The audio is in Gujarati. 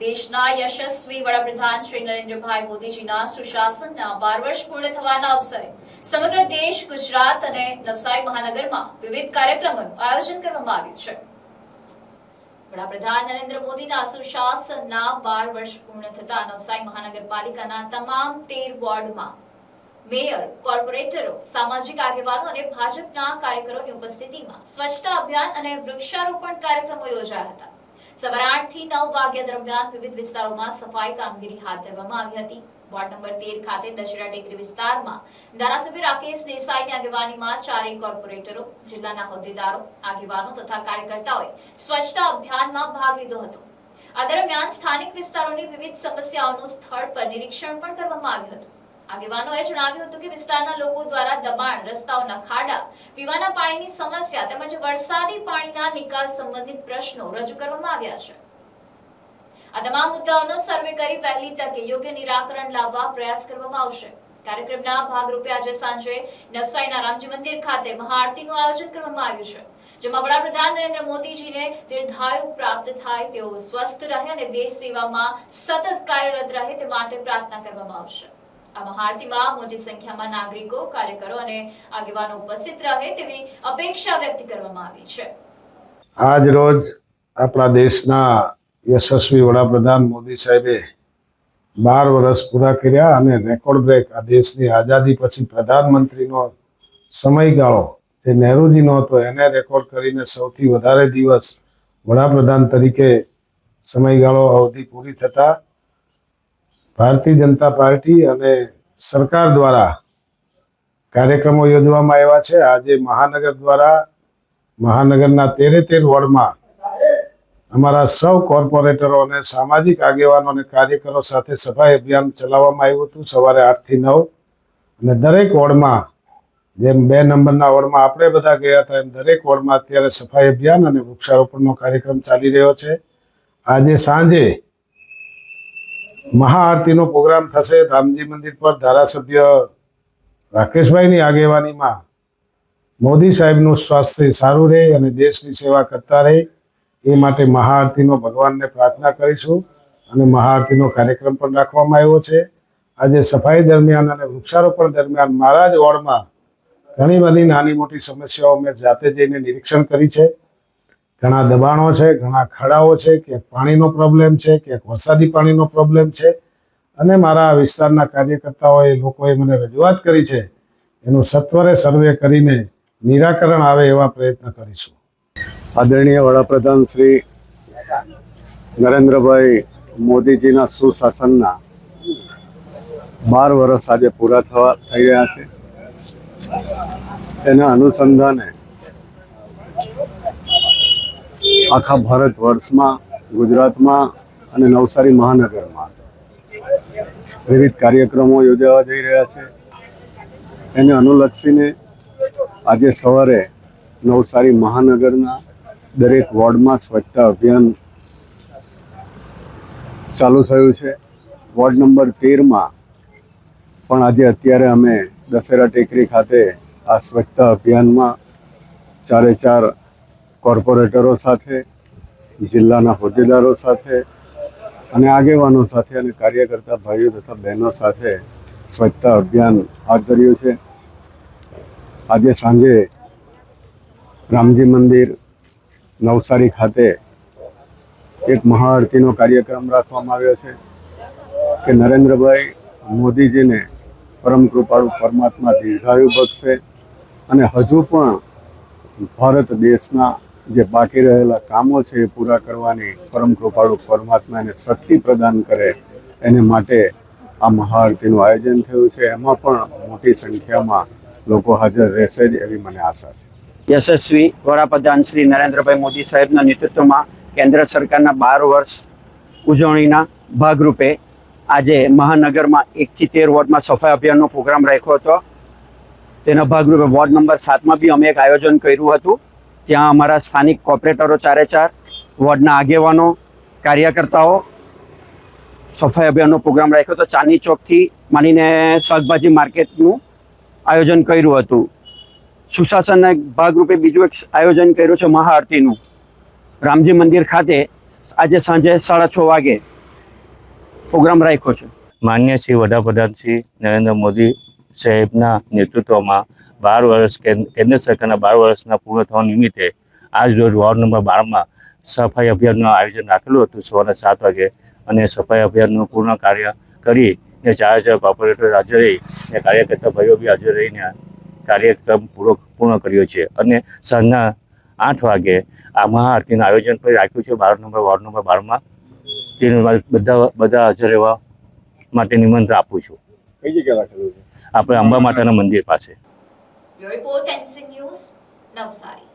દેશના યશસ્વી વડાપ્રધાન શ્રી નરેન્દ્રભાઈ મોદીજીના સુશાસનના 12 વર્ષ પૂર્ણ થવાના અવસરે સમગ્ર દેશ, ગુજરાત અને નવસારી મહાનગરમાં વિવિધ કાર્યક્રમોનું આયોજન કરવામાં આવ્યું છે. વડાપ્રધાન નરેન્દ્ર મોદીના સુશાસનના 12 વર્ષ પૂર્ણ થતા નવસારી મહાનગરપાલિકાના તમામ 13 વોર્ડમાં મેયર, કોર્પોરેટરો, સામાજિક આગેવાનો અને ભાજપના કાર્યકરોની ઉપસ્થિતિમાં સ્વચ્છતા અભિયાન અને વૃક્ષારોપણ કાર્યક્રમો યોજાયા હતા. સવારે 8 થી 9 વાગ્યા દરમિયાન વિવિધ વિસ્તારોમાં સફાઈ કામગીરી હાથ ધરવામાં આવી હતી. વોર્ડ નંબર 13 ખાતે દશેરા ટેકરી વિસ્તારમાં ધારાસભ્ય રાકેશ દેસાઈની આગેવાનીમાં 4 કોર્પોરેટરો, જિલ્લાના હોદ્દેદારો, આગેવાનો તથા કાર્યકર્તાઓએ સ્વચ્છતા અભિયાનમાં ભાગ લીધો હતો. આ દરમિયાન સ્થાનિક વિસ્તારોની વિવિધ સમસ્યાઓનું સ્થળ પર નિરીક્ષણ પણ કરવામાં આવ્યું હતું. આગેવાનોએ જણાવ્યું હતું કે વિસ્તારના લોકો દ્વારા દબાણ, રસ્તાઓના ખાડા, પીવાના પાણીની સમસ્યા તેમજ વરસાદી પાણીના નિકાલ સંબંધિત પ્રશ્નો રજૂ કરવામાં આવ્યા છે. આ તમામ મુદ્દાઓનો સર્વે કરી વહેલી તકે યોગ્ય નિરાકરણ લાવવા પ્રયાસ કરવામાં આવશે. કાર્યક્રમના ભાગરૂપે આજે સાંજે નવસારીના રામજી મંદિર ખાતે મહાઆરતીનું આયોજન કરવામાં આવ્યું છે, જેમાં વડાપ્રધાન નરેન્દ્ર મોદીજીને દીર્ઘાયુ પ્રાપ્ત થાય, તેઓ સ્વસ્થ રહે અને દેશ સેવામાં સતત કાર્યરત રહે તે માટે પ્રાર્થના કરવામાં આવશે. આ મહાઆરતીમાં મોટી સંખ્યામાં નાગરિકો, કાર્યકરો અને આગેવાનો ઉપસ્થિત રહે તેવી અપેક્ષા વ્યક્ત કરવામાં આવી છે. આજ રોજ આપણા દેશના યશસ્વી વડાપ્રધાન મોદી સાહેબે 12 વર્ષ પૂરા કર્યા અને રેકોર્ડ બ્રેક આ દેશની આઝાદી પછી પ્રધાનમંત્રીનો સમયગાળો જે નહેરુજીનો હતો એને રેકોર્ડ કરીને સૌથી વધારે દિવસ વડાપ્રધાન તરીકે સમયગાળો અવધિ પૂરી થતા ભારતીય જનતા પાર્ટી અને સરકાર દ્વારા કાર્યક્રમો યોજવામાં આવ્યા છે. આજે મહાનગર દ્વારા મહાનગરના 13 વોર્ડમાં અમારા સૌ કોર્પોરેટરો અને સામાજિક આગેવાનો અને કાર્યકરો સાથે સફાઈ અભિયાન ચલાવવામાં આવ્યું હતું સવારે 8 થી 9 અને દરેક વોર્ડમાં, જેમ 2 નંબરના વોર્ડમાં આપણે બધા ગયા હતા એમ દરેક વોર્ડમાં અત્યારે સફાઈ અભિયાન અને વૃક્ષારોપણનો કાર્યક્રમ ચાલી રહ્યો છે. આજે સાંજે મહાઆરતીનો પ્રોગ્રામ થશે રામજી મંદિર પર. ધારાસભ્ય રાકેશભાઈની આગેવાનીમાં મોદી સાહેબનું સ્વાસ્થ્ય સારું રહે અને દેશની સેવા કરતા રહે એ માટે મહાઆરતીનો ભગવાનને પ્રાર્થના કરીશું અને મહાઆરતીનો કાર્યક્રમ પણ રાખવામાં આવ્યો છે. આજે સફાઈ દરમિયાન અને વૃક્ષારોપણ દરમિયાન મારા જ વોર્ડમાં ઘણી બધી નાની મોટી સમસ્યાઓ મેં જાતે જઈને નિરીક્ષણ કરી છે. ઘણા દબાણો છે, ઘણા ખાડાઓ છે, ક્યાંક પાણીનો પ્રોબ્લેમ છે, ક્યાંક વરસાદી પાણીનો પ્રોબ્લેમ છે અને મારા વિસ્તારના કાર્યકર્તાઓએ, લોકોએ મને રજૂઆત કરી છે. એનું સત્વરે સર્વે કરીને નિરાકરણ આવે એવા પ્રયત્ન કરીશું. આદરણીય વડાપ્રધાન શ્રી નરેન્દ્રભાઈ મોદીજીના સુશાસનના 12 વર્ષ આજે પૂરા થઈ રહ્યા છે. તેના અનુસંધાને આખા ભારત વર્ષમાં, ગુજરાતમાં અને નવસારી મહાનગરમાં વિવિધ કાર્યક્રમો યોજાવા જઈ રહ્યા છે. એને અનુલક્ષીને આજે સવારે નવસારી મહાનગરના દરેક વોર્ડમાં સ્વચ્છતા અભિયાન ચાલુ થયું છે. વોર્ડ નંબર 13માં પણ આજે અત્યારે અમે દશેરા ટેકરી ખાતે આ સ્વચ્છતા અભિયાનમાં 4 કોર્પોરેટરો સાથે, જિલ્લાના હોદ્દેદારો સાથે અને આગેવાનો સાથે અને કાર્યકર્તા ભાઈઓ તથા બહેનો સાથે સ્વચ્છતા અભિયાન હાથ ધર્યું છે. આજે સાંજે રામજી મંદિર નવસારી ખાતે એક મહાઆરતીનો કાર્યક્રમ રાખવામાં આવ્યો છે કે નરેન્દ્રભાઈ મોદીજીને પરમ કૃપાળુ પરમાત્મા દીર્ઘાયુ બક્ષે અને હજુ પણ ભારત દેશના જે બાકી રહેલા કામો છે એ પૂરા કરવાની પરમ કૃપાળુ પરમાત્મા એને શક્તિ પ્રદાન કરે એને માટે આ મહાઆરતીનું આયોજન થયું છે. એમાં પણ મોટી સંખ્યામાં લોકો હાજર રહેશે જ એવી મને આશા છે. યશસ્વી વડાપ્રધાન શ્રી નરેન્દ્રભાઈ મોદી સાહેબના નેતૃત્વમાં કેન્દ્ર સરકારના 12 વર્ષ ઉજવણીના ભાગરૂપે આજે મહાનગરમાં 1 થી 13 વોર્ડમાં સફાઈ અભિયાનનો પ્રોગ્રામ રાખ્યો હતો. તેના ભાગરૂપે વોર્ડ નંબર 7માં બી અમે એક આયોજન કર્યું હતું. ત્યાં અમારા સ્થાનિક કોર્પોરેટરો 4 વોર્ડના આગેવાનો, કાર્યકર્તાઓ સફાઈ અભિયાનનો પ્રોગ્રામ રાખ્યો હતો. ચાંદની ચોકથી માંડીને શાકભાજી માર્કેટનું આયોજન કર્યું હતું. સુશાસનના ભાગરૂપે બીજું એક આયોજન કર્યું છે મહાઆરતીનું. રામજી મંદિર ખાતે આજે સાંજે 6:30 વાગે પ્રોગ્રામ રાખ્યો છે. માન્ય શ્રી વડાપ્રધાન શ્રી નરેન્દ્ર મોદી સાહેબના નેતૃત્વમાં 12 વર્ષ કેન્દ્ર સરકારના 12 વર્ષના પૂર્ણ થવા નિમિત્તે આજ રોજ વોર્ડ નંબર 12માં સફાઈ અભિયાનનું આયોજન રાખેલું હતું સવારે 7 વાગે અને સફાઈ અભિયાનનું પૂર્ણ કાર્ય કરી ને 4000 કોર્પોરેટર હાજર રહી ને કાર્યકર્તા ભાઈઓ બી હાજર રહીને કાર્યક્રમ પૂર્ણ કર્યો છે અને સાંજના 8 વાગે આ મહાઆરતીનું આયોજન પણ રાખ્યું છે વોર્ડ નંબર 12માં. તેનું બધા હાજર રહેવા માટે નિમંત્રણ આપું છું. કઈ જગ્યાએ રાખેલું છે? આપણે અંબા માતાના મંદિર પાસે. Bureau report NTC news Navsari.